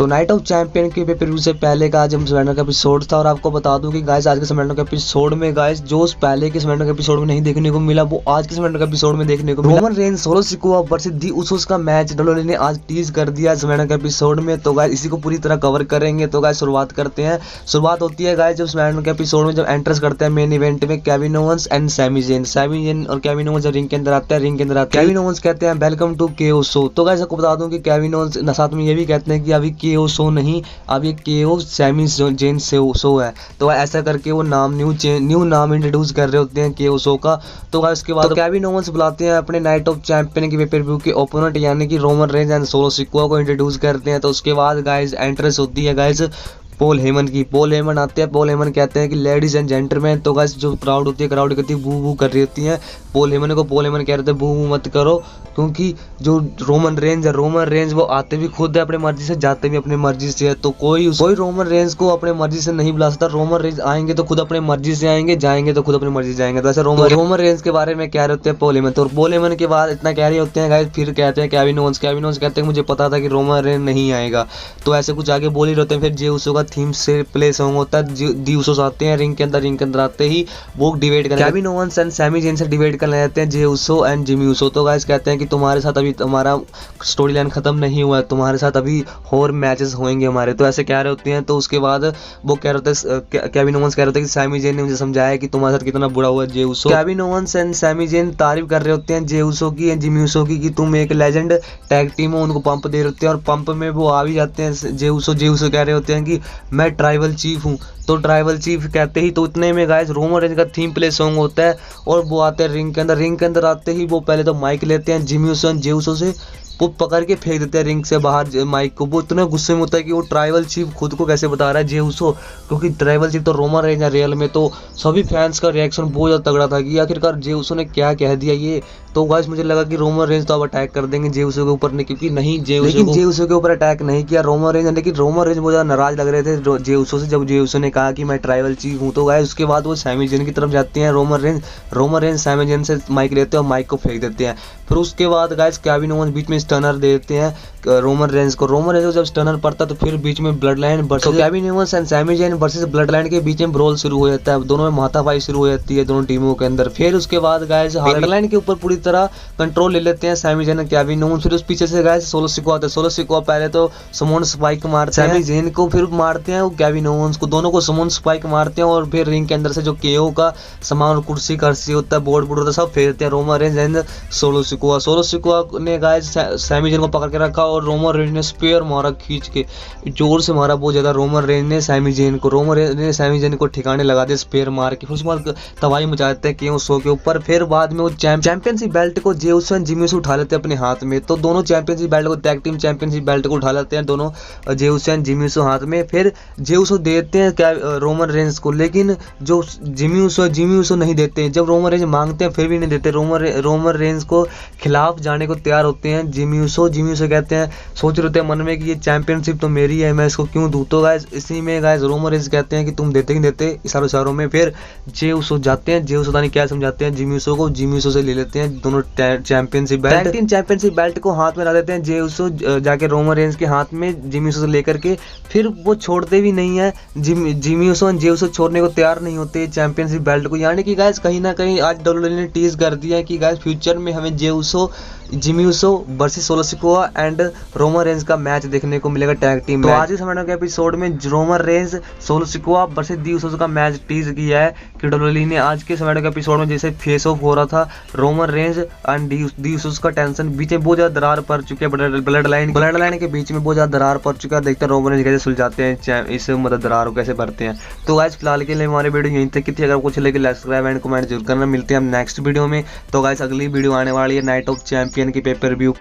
तो night of champion के pay per view से पहले का आज हम स्मैकडाउन का एपिसोड था और आपको बता दूं कि गाइस आज के स्मैकडाउन के एपिसोड में गाइस जो उस पहले के स्मैकडाउन के एपिसोड में नहीं देखने को मिला वो आज के स्मैकडाउन के एपिसोड में देखने को मिला। Roman Reigns Solo Sikoa versus दी उसोस का मैच डब्ल्यूडब्ल्यूई ने आज टीज कर दिया स्मैकडाउन के एपिसोड में। तो गाइस इसी को पूरी तरह कवर करेंगे। तो गाइस शुरुआत करते हैं। शुरुआत होती है गाइस जब स्मैकडाउन के एपिसोड में जब एंट्रेंस करते हैं मेन इवेंट में Kevin Owens and Sami Zayn और केविन ओवेंस जब रिंग के अंदर आते हैं केविन ओवेंस कहते हैं वेलकम टू केओ शो। तो गाइस आपको बता दूं कि केविन ओवेंस साथ में ये भी कहते हैं कि अभी केओ शो नहीं, अब ये केओ सैमी जेन शो है। तो ऐसा करके वो नाम न्यू नाम इंट्रोड्यूस कर रहे होते हैं केओ शो का। तो गाइस उसके बाद केविन ओवेंस बुलाते हैं अपने नाइट ऑफ चैंपियन के पेपर व्यू के ओपोनेंट यानी कि Roman Reigns and solo Sikoa को इंट्रोड्यूस करते हैं। तो उसके बाद गाइस एंट्रेंस होती है गाइस पॉल हेमन की। पॉल हेमन आते हैं। पॉल हेमन कहते हैं कि लेडीज एंड जेंटलमैन। तो गाइस जो क्राउड होती है क्राउड कहती है बू बू कर रही होती है पॉल हेमन को। पॉल हेमन कह रहे थे बू बू मत करो क्योंकि जो रोमन रेंज वो आते भी खुद है अपनी मर्जी से, जाते भी अपनी मर्जी से है। तो कोई रोमन रेंज को अपनी मर्जी से नहीं बुला सकता। रोमन रेंज आएंगे तो खुद अपनी मर्जी से आएंगे, जाएंगे तो खुद अपनी मर्जी से जाएंगे। तो ऐसे रोमन रेंज के बारे में कह रहे होते हैं पॉल हेमन। तो पॉल हेमन के बाद इतना कह रहे होते हैं गाइस फिर कहते हैं केविन ओवेंस कहते हैं मुझे पता था कि रोमन रेंज नहीं आएगा। तो ऐसे कुछ आगे बोल ही रहते हैं। फिर जे उसो का थीम से प्ले सॉन्ग होता है। दी उसोस आते हैं रिंग के अंदर आते ही वो डिबेट करते हैं। Kevin Owens and Sami Zayn से डिबेट करने जाते हैं जे उसो एंड जिमी उसो। तो गाइस कहते हैं कि तुम्हारे साथ अभी हमारा स्टोरी लाइन खत्म नहीं हुआ है, तुम्हारे साथ अभी और मैचेस होंगे हमारे। तो ऐसे कह रहे होते हैं। तो उसके बाद वो कह रहे होते हैं केविन ओवेंस कह रहे होते हैं कि सैमी जेन ने मुझे समझाया कि तुम्हारे साथ कितना बुरा हुआ Jey Uso. Kevin Owens and Sami Zayn तारीफ कर रहे होते हैं जे उसो की एंड जिमी उसो की कि तुम एक लेजेंड टैग टीम हो। उनको पंप दे रहे होते हैं और पंप में वो आ भी जाते हैं। जे उसो कह रहे होते हैं कि मैं ट्राइबल चीफ हूँ। तो ट्राइबल चीफ कहते ही तो इतने में गाइस रोमन रेंज का थीम प्ले सॉन्ग होता है और वो आते हैं रिंग के अंदर आते ही वो पहले तो माइक लेते हैं जिमी उसो जे उसो से, वो पकड़ के फेंक देते हैं रिंग से बाहर माइक को। वो इतने गुस्से में होता है कि वो ट्राइबल चीफ खुद को कैसे बता रहा है जे उसो, क्योंकि ट्राइबल चीफ तो रोमन रेंज है रियल में। तो सभी फैंस का रिएक्शन बहुत ज़्यादा तगड़ा था कि आखिरकार जे उसो ने क्या कह दिया ये। तो गाइस मुझे लगा कि रोमन रेंज तो अब अटैक कर देंगे जे उसो के ऊपर नहीं, क्योंकि नहीं जे उसो के ऊपर अटैक नहीं किया रोमन रेंज। लेकिन रोमन रेंज बहुत ज़्यादा नाराज लग रहे थे जे उसो से जब जे उसो ने कहा कि मैं ट्राइबल चीफ हूँ। तो गाइस उसके बाद वो सैमी जेन की तरफ जाते हैं। रोमन रेंज सैमी जेन से माइक लेते हैं और माइक को फेंक देते हैं। फिर उसके बाद गाइस केविन ओवेंस बीच में स्टनर दे देते हैं रोमन रेंज को जब स्टनर पड़ता है तो फिर बीच में bloodline versus Kevin Owens and Sami Zayn versus bloodline के बीच में ब्रोल शुरू हो जाता है। दोनों में हाथापाई शुरू हो जाती है दोनों टीमों के अंदर। फिर उसके बाद गाइस ब्लड लाइन के ऊपर पूरी तरह कंट्रोल ले लेते हैं सैमी जेन और केविन ओवेंस। फिर उस पीछे से गाइस सोलो सिकोआ आता है। सोलो सिकोआ पहले तो समोन स्पाइक मारते हैं सैमी जेन को, फिर मारते हैं केविन ओवेंस को, दोनों को समोन स्पाइक मारते हैं। और फिर रिंग के अंदर से जो केओ का सामान कुर्सी होता है बोर्ड होता है सब फेरते हैं Roman Reigns and solo Sikoa ने गाइस सैमी जेन को पकड़ के रखा और रोमन रेंज ने स्पेयर मारा खींच के, जोर से मारा बहुत ज्यादा रोमन रेंज ने सैमी जेन को ठिकाने लगा दिया स्पेयर मार के। उसके बाद तबाही मचा देते हैं केओ शो के ऊपर। फिर बाद में वो चैंपियनशिप बेल्ट को जे उसो एंड जिमी उसो उठा लेते हैं अपने हाथ में। तो दोनों चैंपियनशिप बेल्ट को टैग टीम चैंपियनशिप बेल्ट को उठा लेते हैं दोनों जे उसो एंड जिमी उसो हाथ में। फिर जे उसो देते हैं क्या रोमन रेंज को, लेकिन जो जिमी उसो नहीं देते। जब रोमन रेंज मांगते हैं फिर भी नहीं देते। रोमन रेंज को खिलाफ जाने को तैयार होते हैं जिमी उसो कहते हैं सोच रहे होते हैं मन में कि ये चैंपियनशिप तो मेरी है, मैं इसको क्यों दूं। तो गाइस इसी में गाइस रोमन रेंज कहते हैं कि तुम देते ही देते इशारों में। फिर जे उसो जाते हैं, जे उसो नहीं क्या समझाते हैं जिमी उसो से ले लेते हैं दोनों चैंपियनशिप बेल्ट को हाथ में ला देते हैं जे उसो जाके रोमन रेंज के हाथ में जिमी उसो से लेकर के। फिर वो छोड़ते भी नहीं है जिमी उसो जे उसो छोड़ने को तैयार नहीं होते चैंपियनशिप बेल्ट को। यानी कि गाइस कहीं ना कहीं आज डब्ल्यूडब्ल्यूई ने टीज कर दिया है कि गाइस फ्यूचर में हमें Jey Uso Jimmy Uso versus Solo Sikoa and Roman Reigns का मैच देखने को मिलेगा टैग टीम में। तो आज के स्मैकडाउन के एपिसोड में Roman Reigns Solo Sikoa versus the Uso का मैच टीज किया है कि डब्ल्यूडब्ल्यूई ने। आज के स्मैकडाउन के एपिसोड में जैसे फेस ऑफ हो रहा था Roman Reigns and the Uso का टेंशन बीच में बहुत ज्यादा दरार पड़ चुकी है। ब्लड लाइन के बीच में बहुत ज्यादा दरार पड़ चुका है। देखते हैं रोमन रेंज कैसे सुलझाते हैं इस मतलब दरार को कैसे भरते हैं। तो गाइस फिलहाल के लिए हमारे वीडियो यहीं तक थी। अगर कुछ लगे लाइक सब्सक्राइब एंड कमेंट जरूर करना। मिलते हैं हम नेक्स्ट वीडियो में। तो गाइस अगली वीडियो आने वाली है नाइट ऑफ चैंपियन की पेपर व्यू।